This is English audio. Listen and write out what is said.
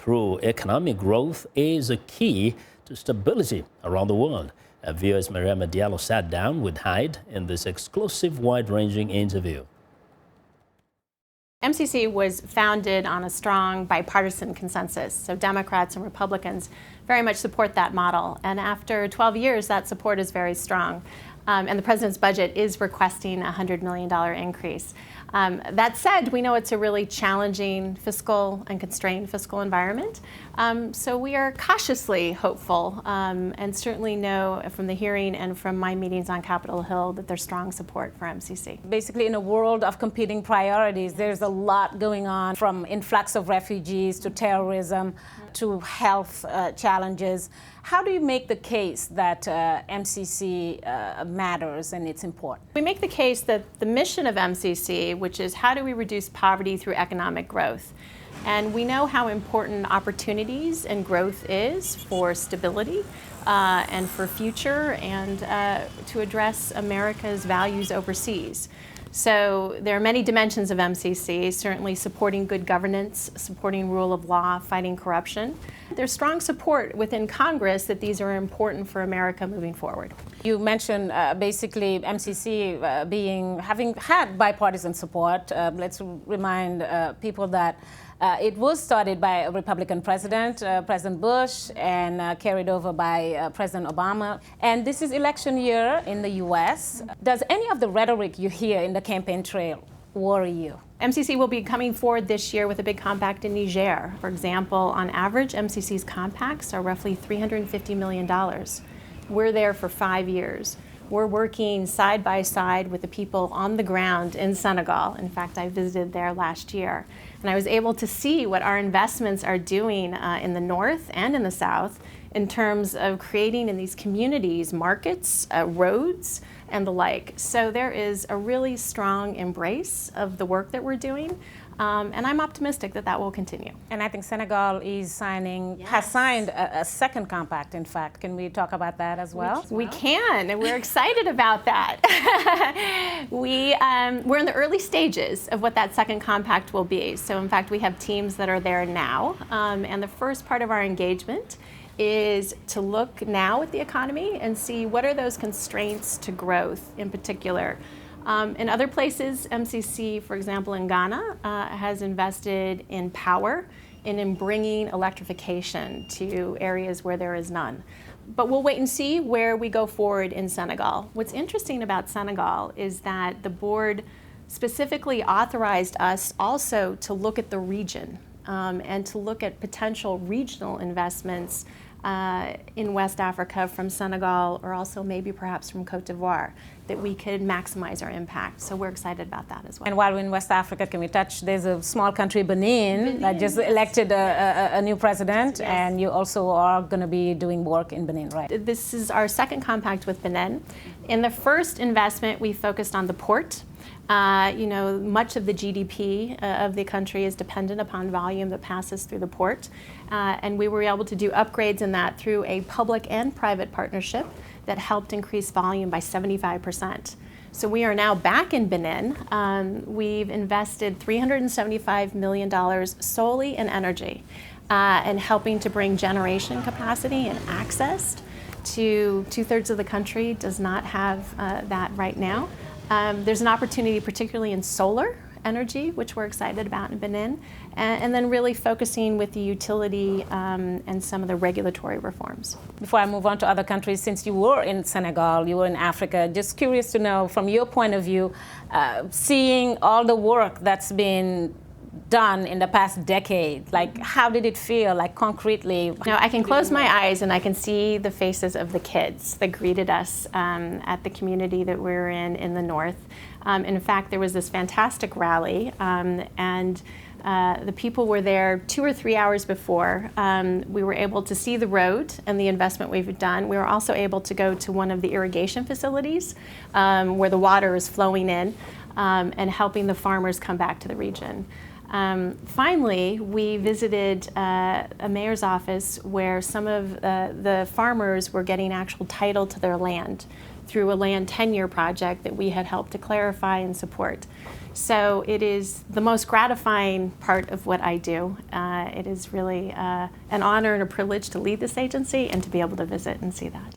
through economic growth is a key to stability around the world. VOA's Mariama Diallo sat down with Hyde in this exclusive, wide-ranging interview. MCC was founded on a strong bipartisan consensus, so Democrats and Republicans very much support that model. And after 12 years, that support is very strong. And the president's budget is requesting a $100 million increase. That said, we know it's a really challenging fiscal and constrained fiscal environment. So we are cautiously hopeful and certainly know from the hearing and from my meetings on Capitol Hill that there's strong support for MCC. Basically, in a world of competing priorities, there's a lot going on, from influx of refugees to terrorism to health challenges. How do you make the case that MCC matters and it's important? We make the case that the mission of MCC, which is how do we reduce poverty through economic growth? And we know how important opportunities and growth is for stability and for future and to address America's values overseas. So there are many dimensions of MCC, certainly supporting good governance, supporting rule of law, fighting corruption. There's strong support within Congress that these are important for America moving forward. You mentioned basically MCC having had bipartisan support. Let's remind people that it was started by a Republican president, President Bush, and carried over by President Obama. And this is election year in the U.S. Does any of the rhetoric you hear in the campaign trail worry you? MCC will be coming forward this year with a big compact in Niger. For example, on average, MCC's compacts are roughly $350 million. We're there for 5 years. We're working side by side with the people on the ground in Senegal. In fact, I visited there last year. And I was able to see what our investments are doing in the north and in the south in terms of creating in these communities markets, roads, and the like. So there is a really strong embrace of the work that we're doing. And I'm optimistic that that will continue. And I think Senegal is has signed a second compact, in fact. Can we talk about that as well? We can, and we're excited about that. We're in the early stages of what that second compact will be. So in fact, we have teams that are there now. And the first part of our engagement is to look now at the economy and see what are those constraints to growth in particular. In other places, MCC, for example, in Ghana, has invested in power and in bringing electrification to areas where there is none. But we'll wait and see where we go forward in Senegal. What's interesting about Senegal is that the board specifically authorized us also to look at the region and to look at potential regional investments in West Africa from Senegal, or also maybe perhaps from Cote d'Ivoire, that we could maximize our impact. So we're excited about that as well. And while we're in West Africa, can we touch, there's a small country, Benin, that just elected a new president, yes. And you also are going to be doing work in Benin, right? This is our second compact with Benin. In the first investment, we focused on the port. Much of the GDP of the country is dependent upon volume that passes through the port. And we were able to do upgrades in that through a public and private partnership that helped increase volume by 75%. So we are now back in Benin. We've invested $375 million solely in energy and helping to bring generation capacity and access to 2/3 of the country does not have that right now. There's an opportunity particularly in solar energy, which we're excited about in Benin, and then really focusing with the utility and some of the regulatory reforms. Before I move on to other countries, since you were in Senegal, you were in Africa, just curious to know from your point of view, seeing all the work that's been done in the past decade, like how did it feel, like concretely? Now I can close my eyes and I can see the faces of the kids that greeted us at the community that we were in the north. In fact, there was this fantastic rally and the people were there 2 or 3 hours before. We were able to see the road and the investment we've done. We were also able to go to one of the irrigation facilities where the water is flowing in and helping the farmers come back to the region. Finally, we visited a mayor's office where some of the farmers were getting actual title to their land through a land tenure project that we had helped to clarify and support. So it is the most gratifying part of what I do. It is really an honor and a privilege to lead this agency and to be able to visit and see that.